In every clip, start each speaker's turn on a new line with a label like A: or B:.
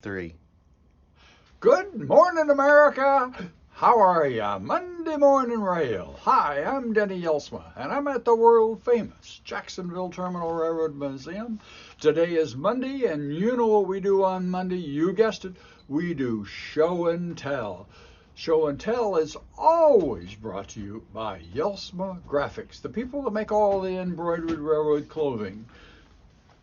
A: Three.
B: Good morning, America. How are ya? Monday morning rail. Hi, I'm Denny Jelsma, and I'm at the world famous Jacksonville Terminal Railroad Museum. Today is Monday, and you know what we do on Monday? You guessed it. We do show and tell. Show and Tell is always brought to you by Jelsma Graphics, the people that make all the embroidered railroad clothing.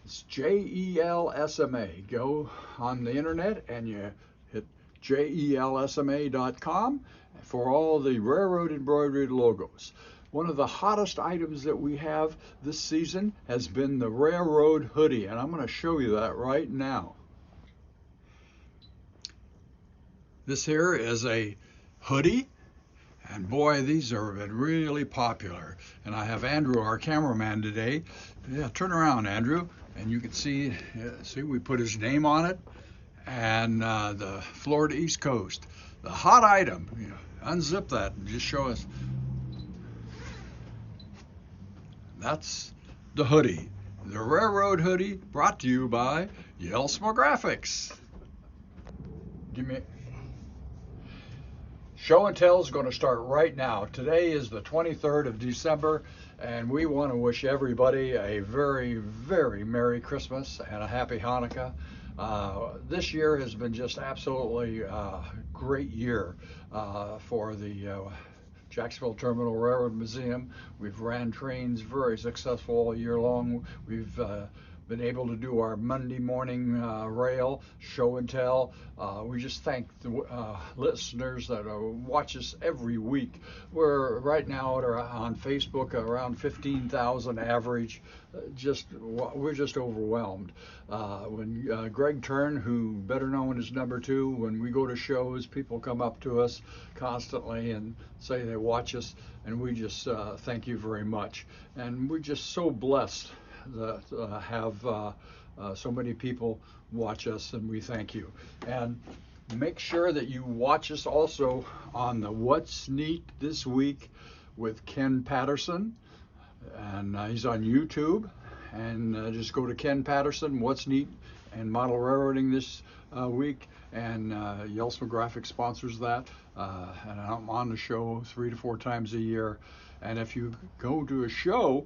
B: It's Jelsma. Go on the internet and you hit jelsma.com for all the railroad embroidered logos. One of the hottest items that we have this season has been the railroad hoodie, and I'm going to show you that right now. This here is a hoodie, and boy, these have been really popular. And I have Andrew, our cameraman today. Yeah, turn around, Andrew, and you can see we put his name on it, and the Florida East Coast. The hot item, unzip that and just show us. That's the hoodie. The railroad hoodie brought to you by Jelsma Graphics. Give me. Show and Tell is going to start right now. Today is the 23rd of December, and we want to wish everybody a very, very Merry Christmas and a Happy Hanukkah. This year has been just absolutely great year for the Jacksonville Terminal Railroad Museum. We've ran trains very successful all year long. We've been able to do our Monday morning rail show and tell. We just thank the listeners that watch us every week. We're right now on Facebook around 15,000 average. We're just overwhelmed. When Greg Turn, who better known as number 2, when we go to shows, people come up to us constantly and say they watch us, and we just thank you very much. And we're just so blessed that have so many people watch us, and we thank you. And make sure that you watch us also on the What's Neat This Week with Ken Patterson, and he's on YouTube. And just go to Ken Patterson, What's Neat and Model Railroading this week, and Jelsma Graphics sponsors that, and I'm on the show 3 to 4 times a year. And if you go to a show,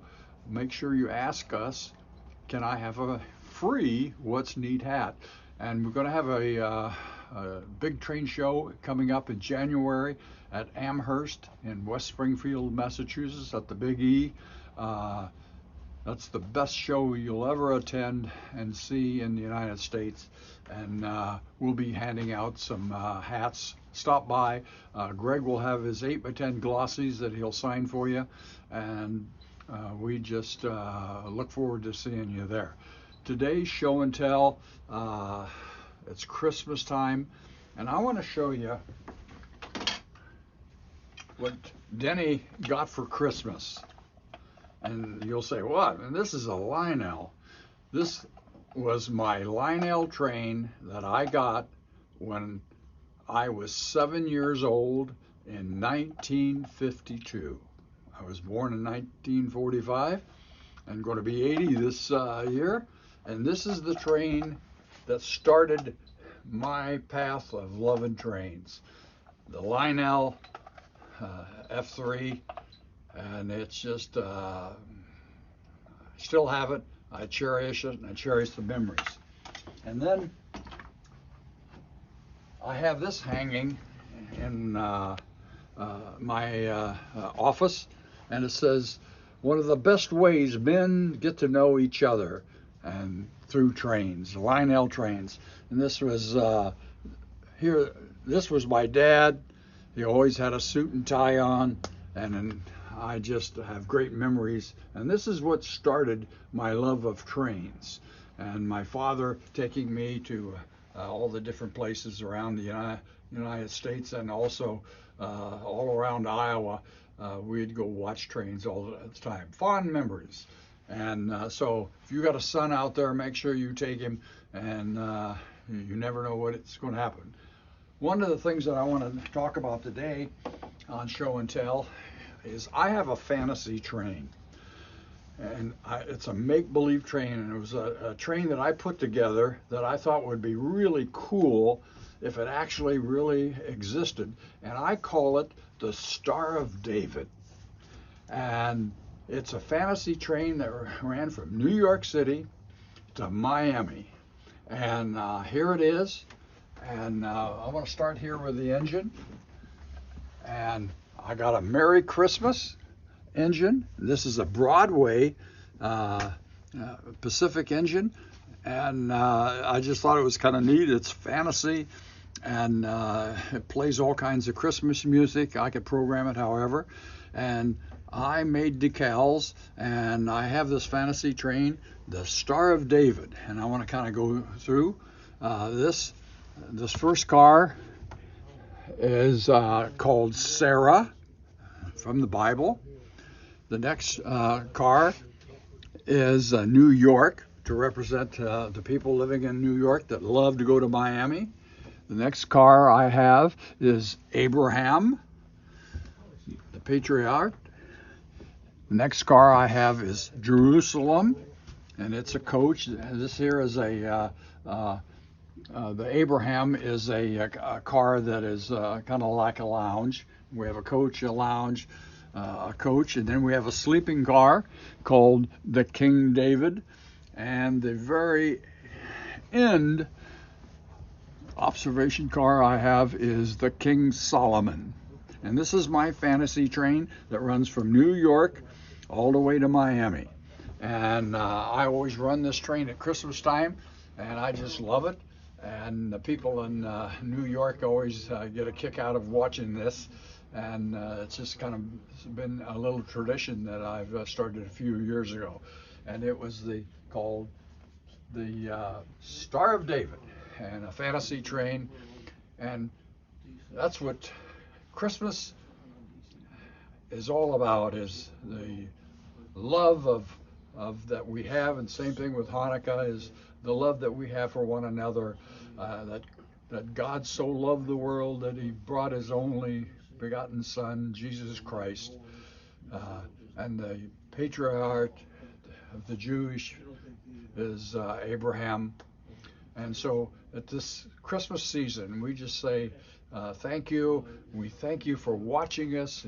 B: make sure you ask us, can I have a free What's Neat hat? And we're going to have a big train show coming up in January at Amherst in West Springfield, Massachusetts at the Big E. That's the best show you'll ever attend and see in the United States. And we'll be handing out some hats. Stop by. Greg will have his 8x10 glossies that he'll sign for you. And we just look forward to seeing you there. Today's show and tell, it's Christmas time, and I want to show you what Denny got for Christmas. And you'll say, what? And this is a Lionel. This was my Lionel train that I got when I was 7 years old in 1952. I was born in 1945 and going to be 80 this year. And this is the train that started my path of loving trains. The Lionel F3, and it's just, still have it. I cherish it, and I cherish the memories. And then I have this hanging in my office, and it says, one of the best ways men get to know each other, and through trains, Lionel trains. And this was this was my dad. He always had a suit and tie on, and I just have great memories. And this is what started my love of trains. And my father taking me to all the different places around the United States, and also all around Iowa. We'd go watch trains all the time. Fond memories. And so if you got a son out there, make sure you take him, and you never know what's going to happen. One of the things that I want to talk about today on Show and Tell is I have a fantasy train. and it's a make-believe train, and it was a train that I put together that I thought would be really cool if it actually really existed, and I call it the Star of David. And it's a fantasy train that ran from New York City to Miami. And here it is. And I'm going to start here with the engine. And I got a Merry Christmas engine. This is a Broadway Pacific engine. And I just thought it was kind of neat. It's fantasy. And it plays all kinds of Christmas music. I could program it however. And I made decals, and I have this fantasy train, the Star of David, and I want to kind of go through this. This first car is called Sarah from the Bible. The next car is New York, to represent the people living in New York that love to go to Miami. The next car I have is Abraham, the patriarch. The next car I have is Jerusalem, and it's a coach. This here is the Abraham is a car that is kind of like a lounge. We have a coach, a lounge, a coach, and then we have a sleeping car called the King David, and the very end observation car I have is the King Solomon. And this is my fantasy train that runs from New York all the way to Miami. And I always run this train at Christmas time, and I just love it. And the people in New York always get a kick out of watching this. And it's just kind of been a little tradition that I've started a few years ago. And it was called the Star of David, and a fantasy train. And that's what Christmas is all about, is the love of that we have, and same thing with Hanukkah, is the love that we have for one another, that God so loved the world that he brought his only begotten Son, Jesus Christ, and the patriarch of the Jewish is Abraham. And so at this Christmas season, we just say thank you. We thank you for watching us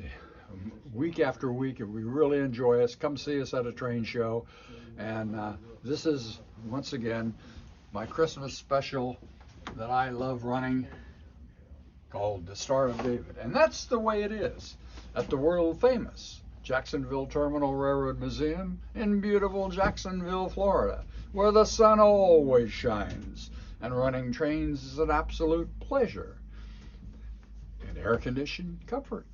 B: week after week, and we really enjoy us. Come see us at a train show. And this is, once again, my Christmas special that I love running, called the Star of David. And that's the way it is at the world famous Jacksonville Terminal Railroad Museum in beautiful Jacksonville, Florida, where the sun always shines, and running trains is an absolute pleasure and air-conditioned comfort.